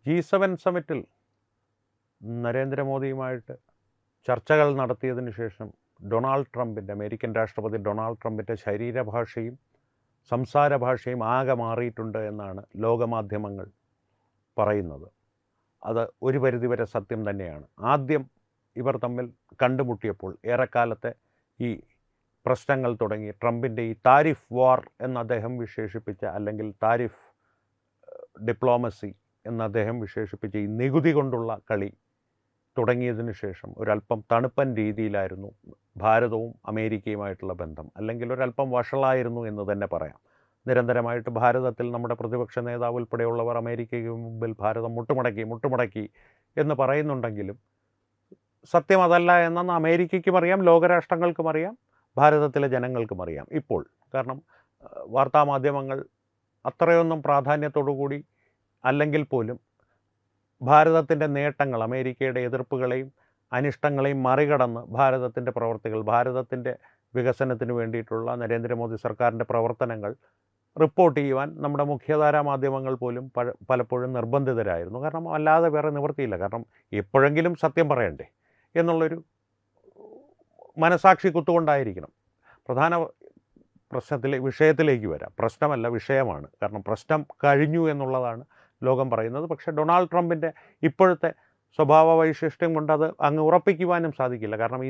G7 സമ്മിറ്റിൽ നരേന്ദ്രമോദിയുമായിട്ട് ചർച്ചകൾ നടത്തിയതിനു ശേഷം American രാഷ്ട്രപതി ഡൊണാൾഡ് ട്രംപിൻ്റെ ശരീരഭാഷയും സംസാര ഭാഷയും ആകെ മാറിയിട്ടുണ്ട് എന്നാണ് ലോകമാധ്യമങ്ങൾ പറയുന്നത്. അത് ഒരു പരിധിവരെ സത്യം തന്നെയാണ്. ആദ്യം ഇവർ തമ്മിൽ കണ്ടുമുട്ടിയപ്പോൾ ഏറെക്കാലത്തെ ഈ പ്രശ്നങ്ങൾ തുടങ്ങി ട്രംപിൻ്റെ ഈ താരിഫ് വാർ എന്ന് അദ്ദേഹം വിശേഷിപ്പിച്ച, അല്ലെങ്കിൽ താരിഫ് ഡിപ്ലോമസി എന്ന് അദ്ദേഹം വിശേഷിപ്പിച്ച ഈ നികുതി കൊണ്ടുള്ള കളി തുടങ്ങിയതിനു ശേഷം ഒരല്പം തണുപ്പൻ രീതിയിലായിരുന്നു ഭാരതവും അമേരിക്കയുമായിട്ടുള്ള ബന്ധം, അല്ലെങ്കിൽ ഒരല്പം വഷളായിരുന്നു എന്ന് തന്നെ പറയാം. നിരന്തരമായിട്ട് ഭാരതത്തിൽ നമ്മുടെ പ്രതിപക്ഷ നേതാവ് ഉൾപ്പെടെയുള്ളവർ അമേരിക്കയ്ക്ക് മുമ്പിൽ ഭാരതം മുട്ടുമടക്കി എന്ന് പറയുന്നുണ്ടെങ്കിലും സത്യം അതല്ല എന്നെന്ന് അമേരിക്കയ്ക്കും അറിയാം, ലോകരാഷ്ട്രങ്ങൾക്കും അറിയാം, ഭാരതത്തിലെ ജനങ്ങൾക്കും അറിയാം ഇപ്പോൾ. കാരണം വാർത്താമാധ്യമങ്ങൾ അത്രയൊന്നും പ്രാധാന്യത്തോടുകൂടി അല്ലെങ്കിൽ പോലും ഭാരതത്തിൻ്റെ നേട്ടങ്ങൾ, അമേരിക്കയുടെ എതിർപ്പുകളെയും അനിഷ്ടങ്ങളെയും മറികടന്ന് ഭാരതത്തിൻ്റെ പ്രവർത്തികൾ, ഭാരതത്തിൻ്റെ വികസനത്തിന് വേണ്ടിയിട്ടുള്ള നരേന്ദ്രമോദി സർക്കാരിൻ്റെ പ്രവർത്തനങ്ങൾ റിപ്പോർട്ട് ചെയ്യുവാൻ നമ്മുടെ മുഖ്യധാരാ മാധ്യമങ്ങൾ പോലും പലപ്പോഴും നിർബന്ധിതരായിരുന്നു. കാരണം അല്ലാതെ വേറെ നിവൃത്തിയില്ല. കാരണം എപ്പോഴെങ്കിലും സത്യം പറയണ്ടേ എന്നുള്ളൊരു മനസാക്ഷി കുത്തുകൊണ്ടായിരിക്കണം. പ്രധാന വിഷയത്തിലേക്ക് വരാം. പ്രശ്നമല്ല, വിഷയമാണ്. കാരണം പ്രശ്നം കഴിഞ്ഞു എന്നുള്ളതാണ് ലോകം പറയുന്നത്. പക്ഷേ ഡൊണാൾഡ് ട്രംപിൻ്റെ ഇപ്പോഴത്തെ സ്വഭാവ വൈശിഷ്ട്യം കൊണ്ട് അത് അങ്ങ് ഉറപ്പിക്കുവാനും സാധിക്കില്ല. കാരണം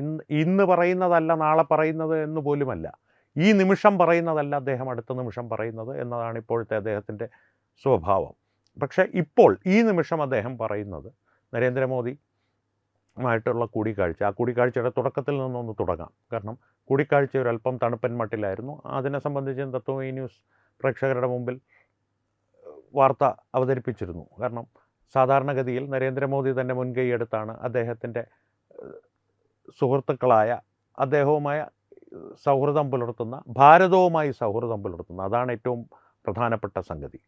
ഇന്ന് പറയുന്നതല്ല നാളെ പറയുന്നത് എന്ന് പോലുമല്ല, ഈ നിമിഷം പറയുന്നതല്ല അദ്ദേഹം അടുത്ത നിമിഷം പറയുന്നത് എന്നതാണ് ഇപ്പോഴത്തെ അദ്ദേഹത്തിൻ്റെ സ്വഭാവം. പക്ഷേ ഇപ്പോൾ ഈ നിമിഷം അദ്ദേഹം പറയുന്നത് നരേന്ദ്രമോദിയുമായിട്ടുള്ള കൂടിക്കാഴ്ച, ആ കൂടിക്കാഴ്ചയുടെ തുടക്കത്തിൽ നിന്നൊന്ന് തുടങ്ങാം. കാരണം കൂടിക്കാഴ്ച ഒരല്പം തണുപ്പൻ മട്ടിലായിരുന്നു. അതിനെ സംബന്ധിച്ച് തത്വമയി ന്യൂസ് പ്രേക്ഷകരുടെ മുമ്പിൽ വാർത്ത അവതരിപ്പിച്ചിരുന്നു. കാരണം സാധാരണഗതിയിൽ നരേന്ദ്രമോദി തന്നെ മുൻകൈയെടുത്താണ് അദ്ദേഹത്തിൻ്റെ സുഹൃത്തുക്കളായ, അദ്ദേഹവുമായ സൗഹൃദം പുലർത്തുന്ന, ഭാരതവുമായി സൗഹൃദം പുലർത്തുന്ന, അതാണ് ഏറ്റവും പ്രധാനപ്പെട്ട സംഗതി.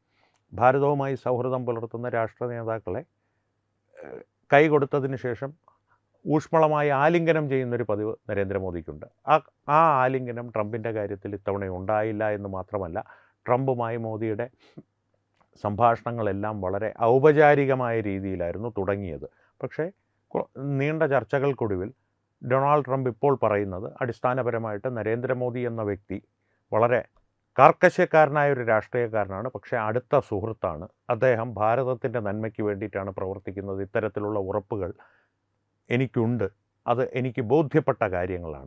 ഭാരതവുമായി സൗഹൃദം പുലർത്തുന്ന രാഷ്ട്ര നേതാക്കളെ കൈ കൊടുത്തതിന് ശേഷം ഊഷ്മളമായി ആലിംഗനം ചെയ്യുന്നൊരു പതിവ് നരേന്ദ്രമോദിക്കുണ്ട്. ആ ആലിംഗനം ട്രംപിൻ്റെ കാര്യത്തിൽ ഇത്തവണ ഉണ്ടായില്ല എന്ന് മാത്രമല്ല, ട്രംപുമായി മോദിയുടെ സംഭാഷണങ്ങളെല്ലാം വളരെ ഔപചാരികമായ രീതിയിലായിരുന്നു തുടങ്ങിയത്. പക്ഷേ നീണ്ട ചർച്ചകൾക്കൊടുവിൽ ഡൊണാൾഡ് ട്രംപ് ഇപ്പോൾ പറയുന്നത് അടിസ്ഥാനപരമായിട്ട് നരേന്ദ്രമോദി എന്ന വ്യക്തി വളരെ കാർക്കശ്യക്കാരനായ ഒരു രാഷ്ട്രീയക്കാരനാണ്, പക്ഷേ അടുത്ത സുഹൃത്താണ്. അദ്ദേഹം ഭാരതത്തിൻ്റെ നന്മയ്ക്ക് വേണ്ടിയിട്ടാണ് പ്രവർത്തിക്കുന്നത്. ഇത്തരത്തിലുള്ള ഉറപ്പുകൾ എനിക്കുണ്ട്, അത് എനിക്ക് ബോധ്യപ്പെട്ട കാര്യങ്ങളാണ്.